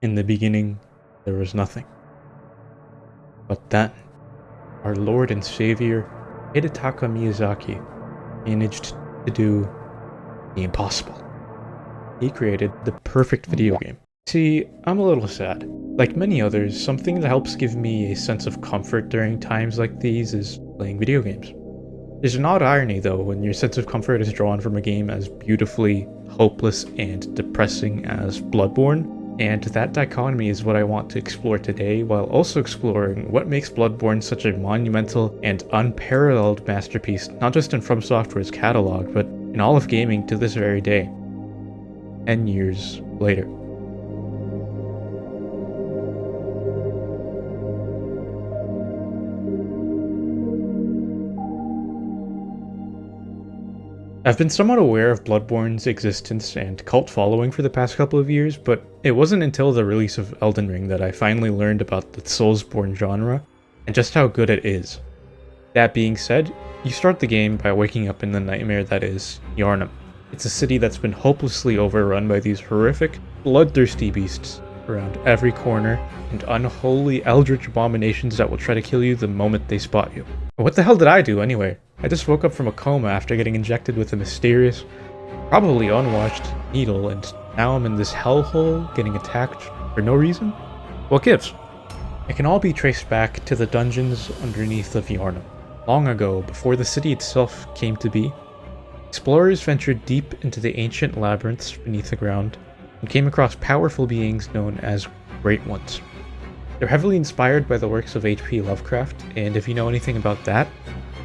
In the beginning, there was nothing. But then, our Lord and Savior, Hidetaka Miyazaki, managed to do the impossible. He created the perfect video game. See, I'm a little sad. Like many others, something that helps give me a sense of comfort during times like these is playing video games. There's an odd irony though when your sense of comfort is drawn from a game as beautifully hopeless and depressing as Bloodborne, and that dichotomy is what I want to explore today, while also exploring what makes Bloodborne such a monumental and unparalleled masterpiece, not just in From Software's catalog, but in all of gaming to this very day. 10 years later. I've been somewhat aware of Bloodborne's existence and cult following for the past couple of years, but it wasn't until the release of Elden Ring that I finally learned about the Soulsborne genre and just how good it is. That being said, you start the game by waking up in the nightmare that is Yharnam. It's a city that's been hopelessly overrun by these horrific, bloodthirsty beasts around every corner and unholy eldritch abominations that will try to kill you the moment they spot you. What the hell did I do anyway? I just woke up from a coma after getting injected with a mysterious, probably unwashed needle, and now I'm in this hellhole getting attacked for no reason? What gives? It can all be traced back to the dungeons underneath of Yharnam. Long ago, before the city itself came to be, explorers ventured deep into the ancient labyrinths beneath the ground and came across powerful beings known as Great Ones. They're heavily inspired by the works of H.P. Lovecraft, and if you know anything about that,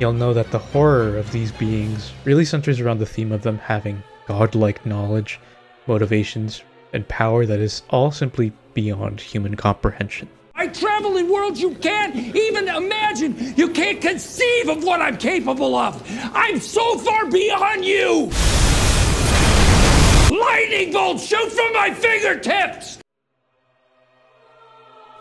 you'll know that the horror of these beings really centers around the theme of them having godlike knowledge, motivations, and power that is all simply beyond human comprehension. I travel in worlds you can't even imagine. You can't conceive of what I'm capable of. I'm so far beyond you. Lightning bolts shoot from my fingertips.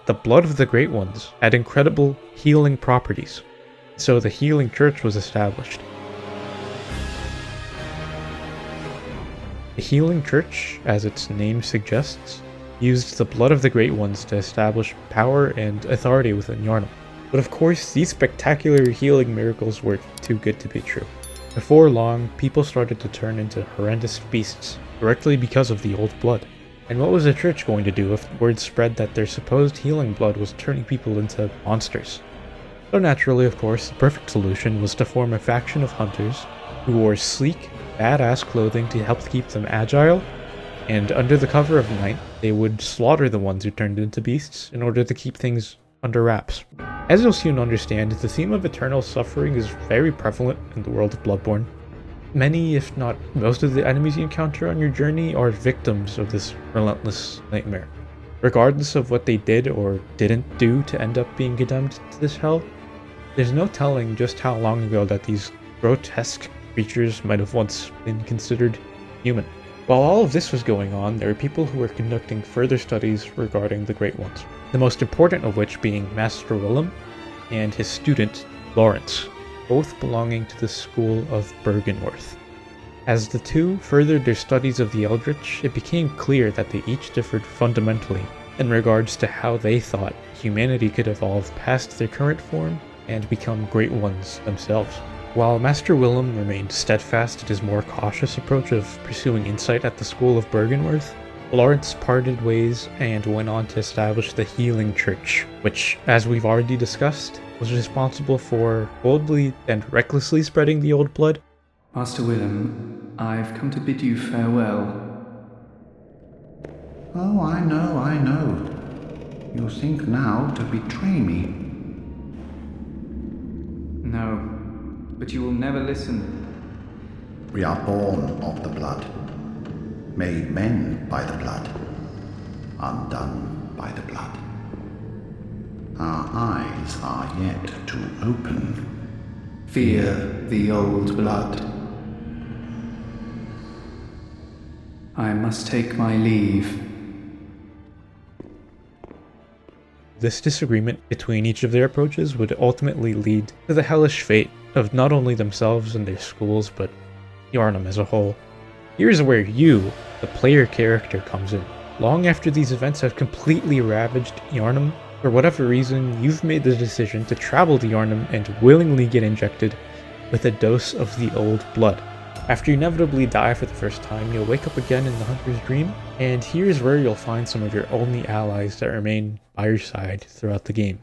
The blood of the Great Ones had incredible healing properties, so the Healing Church was established. The Healing Church, as its name suggests, used the blood of the Great Ones to establish power and authority within Yharnam. But of course, these spectacular healing miracles were too good to be true. Before long, people started to turn into horrendous beasts directly because of the old blood. And what was the church going to do if word spread that their supposed healing blood was turning people into monsters? So naturally, of course, the perfect solution was to form a faction of hunters who wore sleek, badass clothing to help keep them agile, and under the cover of night, they would slaughter the ones who turned into beasts in order to keep things under wraps. As you'll soon understand, the theme of eternal suffering is very prevalent in the world of Bloodborne. Many, if not most of the enemies you encounter on your journey are victims of this relentless nightmare. Regardless of what they did or didn't do to end up being condemned to this hell, there's no telling just how long ago that these grotesque creatures might have once been considered human. While all of this was going on, there were people who were conducting further studies regarding the Great Ones, the most important of which being Master Willem and his student Lawrence, both belonging to the school of Byrgenwerth. As the two furthered their studies of the Eldritch, it became clear that they each differed fundamentally in regards to how they thought humanity could evolve past their current form and become Great Ones themselves. While Master Willem remained steadfast in his more cautious approach of pursuing insight at the school of Byrgenwerth, Lawrence parted ways and went on to establish the Healing Church, which, as we've already discussed, was responsible for boldly and recklessly spreading the old blood. Master Willem, I've come to bid you farewell. Oh, I know. You think now to betray me. No, but you will never listen. We are born of the blood, made men by the blood, undone by the blood. Our eyes are yet to open. Fear the old blood. I must take my leave. This disagreement between each of their approaches would ultimately lead to the hellish fate of not only themselves and their schools, but Yharnam as a whole. Here's where you, the player character, comes in. Long after these events have completely ravaged Yharnam, for whatever reason, you've made the decision to travel to Yharnam and willingly get injected with a dose of the old blood. After you inevitably die for the first time, you'll wake up again in the Hunter's Dream, and here's where you'll find some of your only allies that remain by your side throughout the game.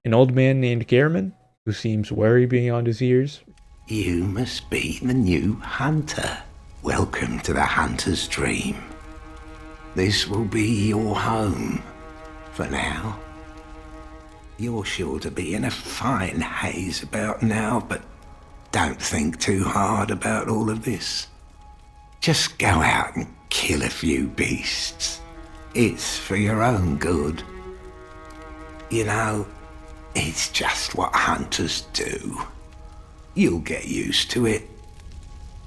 An old man named Gehrman, who seems wary beyond his years. You must be the new hunter. Welcome to the Hunter's Dream. This will be your home for now. You're sure to be in a fine haze about now, but don't think too hard about all of this. Just go out and kill a few beasts. It's for your own good. You know, it's just what hunters do. You'll get used to it.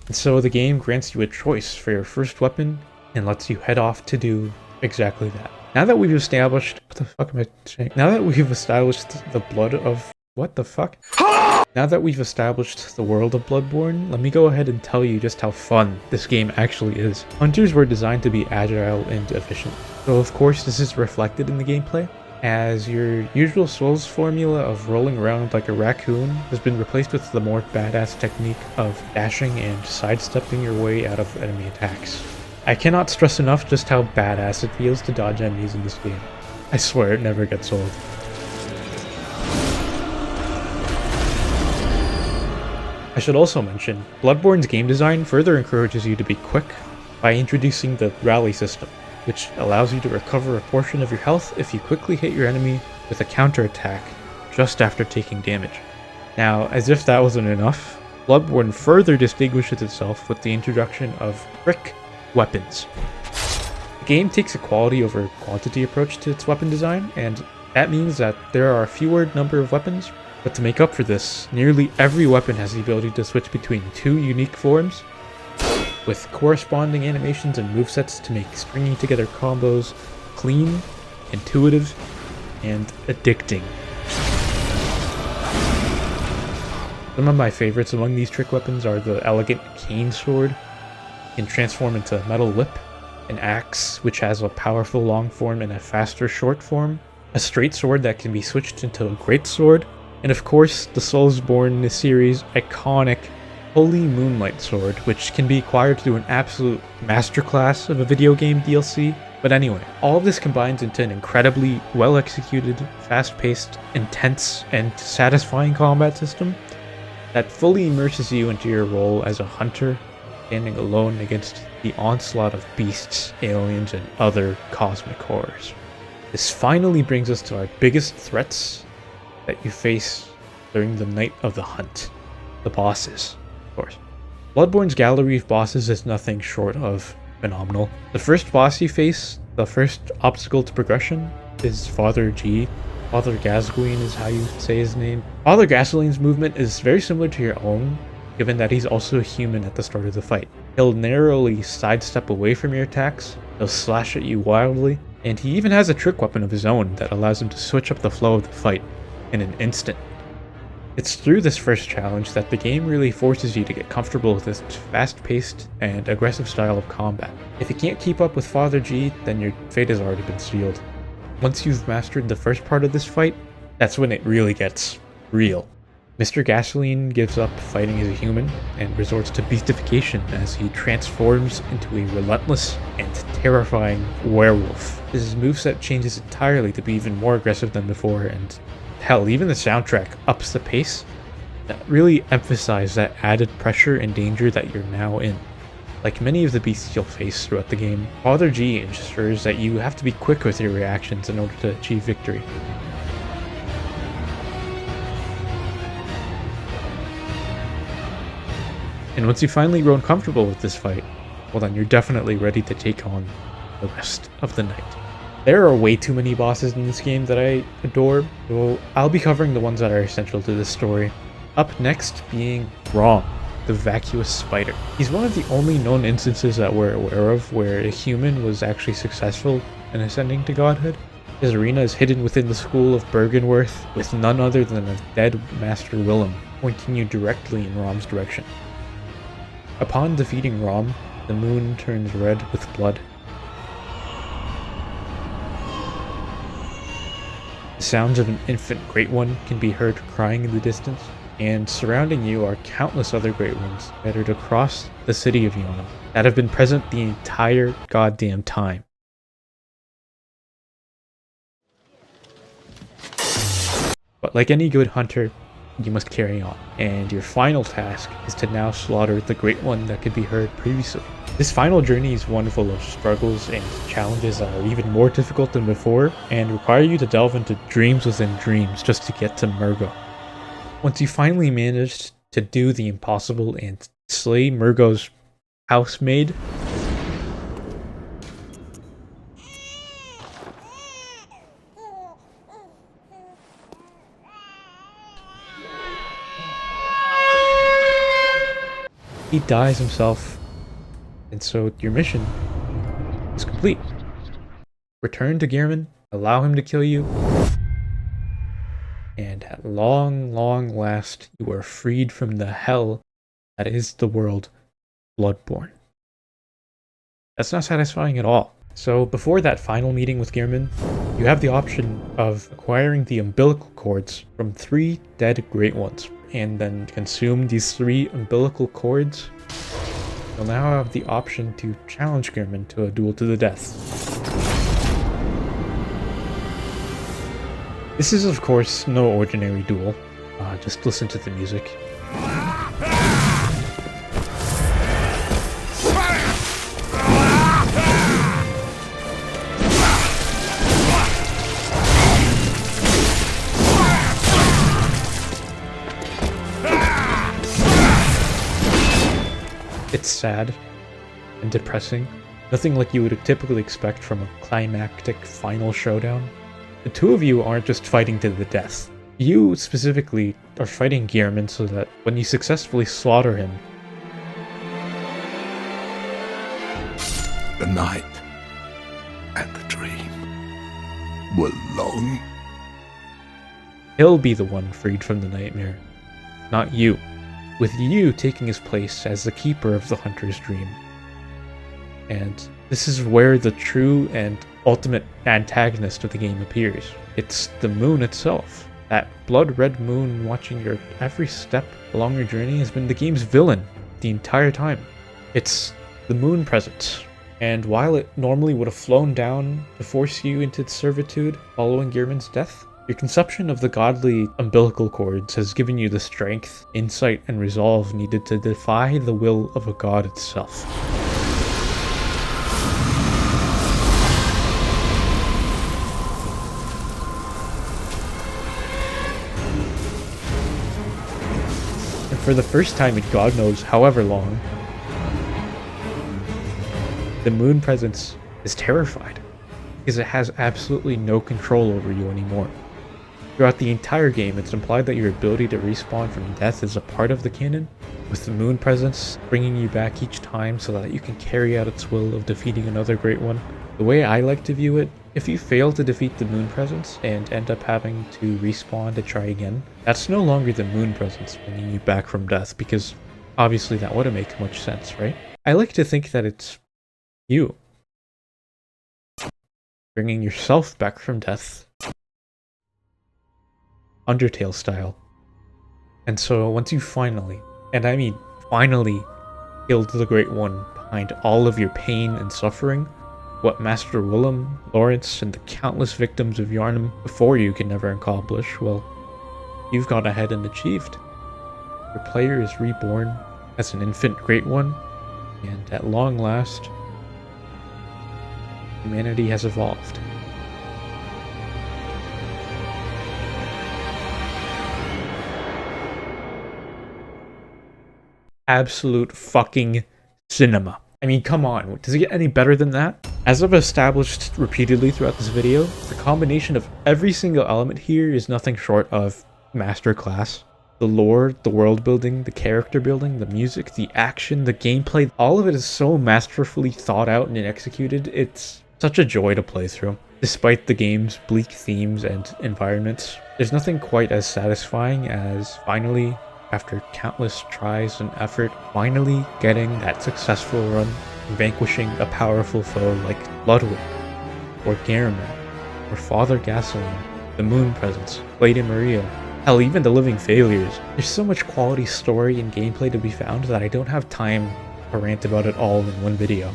And so the game grants you a choice for your first weapon and lets you head off to do exactly that. Now that we've established... What the fuck am I saying? Now that we've established the blood of... What the fuck? Now that we've established the world of Bloodborne, let me go ahead and tell you just how fun this game actually is. Hunters were designed to be agile and efficient. So of course this is reflected in the gameplay, as your usual Souls formula of rolling around like a raccoon has been replaced with the more badass technique of dashing and sidestepping your way out of enemy attacks. I cannot stress enough just how badass it feels to dodge enemies in this game. I swear it never gets old. I should also mention, Bloodborne's game design further encourages you to be quick by introducing the rally system, which allows you to recover a portion of your health if you quickly hit your enemy with a counterattack just after taking damage. Now, as if that wasn't enough, Bloodborne further distinguishes itself with the introduction of quick weapons. The game takes a quality over quantity approach to its weapon design, and that means that there are a fewer number of weapons, but to make up for this, nearly every weapon has the ability to switch between two unique forms, with corresponding animations and movesets to make stringing together combos clean, intuitive, and addicting. Some of my favorites among these trick weapons are the elegant cane sword, can transform into metal whip, an axe which has a powerful long form and a faster short form, a straight sword that can be switched into a great sword, and of course the Soulsborne series iconic Holy Moonlight Sword, which can be acquired through an absolute masterclass of a video game DLC. But anyway, all of this combines into an incredibly well executed, fast-paced, intense, and satisfying combat system that fully immerses you into your role as a hunter, standing alone against the onslaught of beasts, aliens, and other cosmic horrors. This finally brings us to our biggest threats that you face during the night of the hunt. The bosses, of course. Bloodborne's gallery of bosses is nothing short of phenomenal. The first boss you face, the first obstacle to progression, is Father G. Father Gascoigne is how you say his name. Father Gascoigne's movement is very similar to your own, given that he's also a human at the start of the fight. He'll narrowly sidestep away from your attacks, he'll slash at you wildly, and he even has a trick weapon of his own that allows him to switch up the flow of the fight in an instant. It's through this first challenge that the game really forces you to get comfortable with this fast-paced and aggressive style of combat. If you can't keep up with Father G, then your fate has already been sealed. Once you've mastered the first part of this fight, that's when it really gets real. Mr. Gascoigne gives up fighting as a human and resorts to beastification as he transforms into a relentless and terrifying werewolf. His moveset changes entirely to be even more aggressive than before, and hell, even the soundtrack ups the pace that really emphasize that added pressure and danger that you're now in. Like many of the beasts you'll face throughout the game, Father G ensures that you have to be quick with your reactions in order to achieve victory. And once you've finally grown comfortable with this fight, well then you're definitely ready to take on the rest of the night. There are way too many bosses in this game that I adore, so I'll be covering the ones that are essential to this story. Up next being Rom, the Vacuous Spider. He's one of the only known instances that we're aware of where a human was actually successful in ascending to godhood. His arena is hidden within the school of Bergenworth, with none other than a dead Master Willem pointing you directly in Rom's direction. Upon defeating Rom, the moon turns red with blood. The sounds of an infant Great One can be heard crying in the distance, and surrounding you are countless other Great Ones scattered across the city of Yharnam that have been present the entire goddamn time. But like any good hunter, you must carry on, and your final task is to now slaughter the Great One that could be heard previously. This final journey is one full of struggles and challenges that are even more difficult than before, and require you to delve into dreams within dreams just to get to Mergo. Once you finally managed to do the impossible and slay Mergo's housemaid, he dies himself, and so your mission is complete. Return to Gehrman, allow him to kill you, and at long last, you are freed from the hell that is the world Bloodborne. That's not satisfying at all. So before that final meeting with Gehrman, you have the option of acquiring the umbilical cords from 3 dead Great Ones, and then consume these 3 umbilical cords. You'll now have the option to challenge Gehrman to a duel to the death. This is of course no ordinary duel, just listen to the music. It's sad and depressing, nothing like you would typically expect from a climactic final showdown. The two of you aren't just fighting to the death. You specifically are fighting Gehrman so that when you successfully slaughter him, The night and the dream were long. he'll be the one freed from the nightmare, not you, with you taking his place as the keeper of the hunter's dream. And this is where the true and ultimate antagonist of the game appears. It's the moon itself. That blood-red moon watching your every step along your journey has been the game's villain the entire time. It's the moon presence. And while it normally would have flown down to force you into servitude following Gehrman's death, your conception of the godly umbilical cords has given you the strength, insight, and resolve needed to defy the will of a god itself. And for the first time in God knows however long, the moon presence is terrified, because it has absolutely no control over you anymore. Throughout the entire game, it's implied that your ability to respawn from death is a part of the canon, with the moon presence bringing you back each time so that you can carry out its will of defeating another Great One. The way I like to view it, if you fail to defeat the moon presence and end up having to respawn to try again, that's no longer the moon presence bringing you back from death, because obviously that wouldn't make much sense, right? I like to think that it's you bringing yourself back from death, Undertale style. And so once you finally, and I mean finally, killed the Great One behind all of your pain and suffering, what Master Willem, Lawrence, and the countless victims of Yharnam before you can never accomplish, well, you've gone ahead and achieved. Your player is reborn as an infant Great One, and at long last, humanity has evolved. Absolute fucking cinema. I mean, come on, does it get any better than that? As I've established repeatedly throughout this video, the combination of every single element here is nothing short of masterclass. The lore, the world building, the character building, the music, the action, the gameplay, all of it is so masterfully thought out and executed, it's such a joy to play through. Despite the game's bleak themes and environments, there's nothing quite as satisfying as finally after countless tries and effort, finally getting that successful run and vanquishing a powerful foe like Ludwig, or Gehrman, or Father Gascoigne, the Moon Presence, Lady Maria, hell, even the Living Failures. There's so much quality story and gameplay to be found that I don't have time to rant about it all in one video.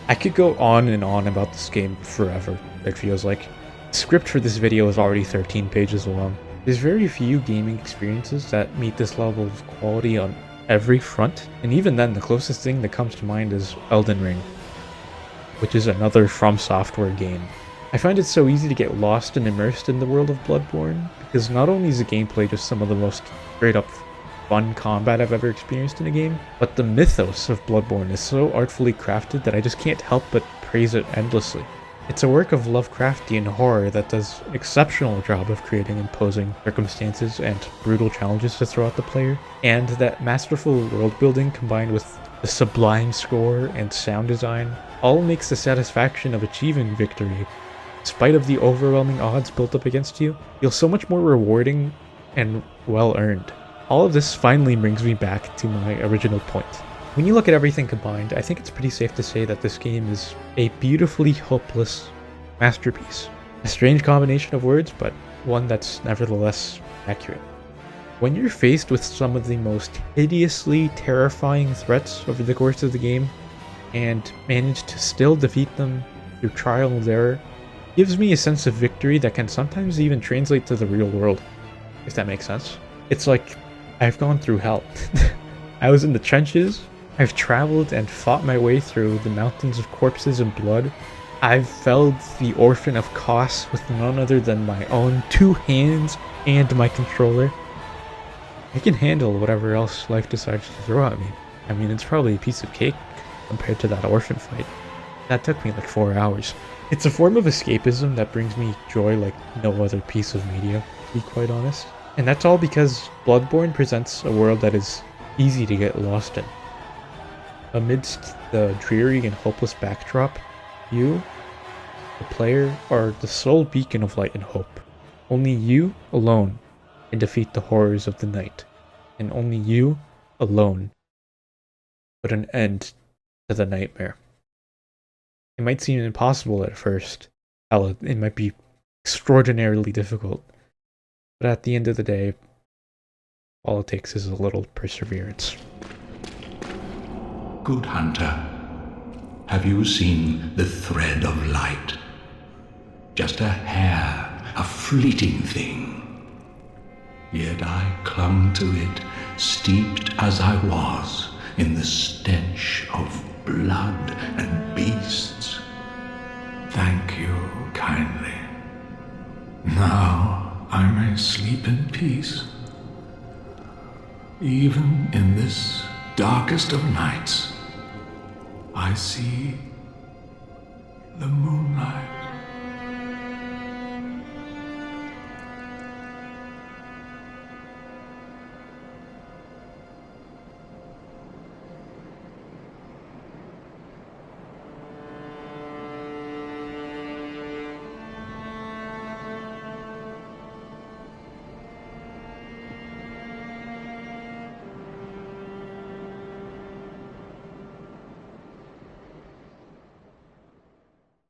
I could go on and on about this game forever, it feels like. The script for this video is already 13 pages long. There's very few gaming experiences that meet this level of quality on every front, and even then the closest thing that comes to mind is Elden Ring, which is another From Software game. I find it so easy to get lost and immersed in the world of Bloodborne, because not only is the gameplay just some of the most straight up fun combat I've ever experienced in a game, but the mythos of Bloodborne is so artfully crafted that I just can't help but praise it endlessly. It's a work of Lovecraftian horror that does an exceptional job of creating imposing circumstances and brutal challenges to throw at the player, and that masterful world building combined with the sublime score and sound design all makes the satisfaction of achieving victory, in spite of the overwhelming odds built up against you, feel so much more rewarding and well earned. All of this finally brings me back to my original point. When you look at everything combined, I think it's pretty safe to say that this game is a beautifully hopeless masterpiece. A strange combination of words, but one that's nevertheless accurate. When you're faced with some of the most hideously terrifying threats over the course of the game, and manage to still defeat them through trial and error, gives me a sense of victory that can sometimes even translate to the real world, if that makes sense. It's like, I've gone through hell. I was in the trenches, I've traveled and fought my way through the mountains of corpses and blood. I've felled the Orphan of Kos with none other than my own 2 hands and my controller. I can handle whatever else life decides to throw at me. I mean, it's probably a piece of cake compared to that orphan fight. That took me like 4 hours. It's a form of escapism that brings me joy like no other piece of media, to be quite honest. And that's all because Bloodborne presents a world that is easy to get lost in. Amidst the dreary and hopeless backdrop, you, the player, are the sole beacon of light and hope. Only you alone can defeat the horrors of the night, and only you alone put an end to the nightmare. It might seem impossible at first. Hell, it might be extraordinarily difficult. But at the end of the day, all it takes is a little perseverance. Good hunter, have you seen the thread of light? Just a hair, a fleeting thing. Yet I clung to it, steeped as I was in the stench of blood and beasts. Thank you kindly. Now I may sleep in peace. Even in this darkest of nights, I see the moonlight.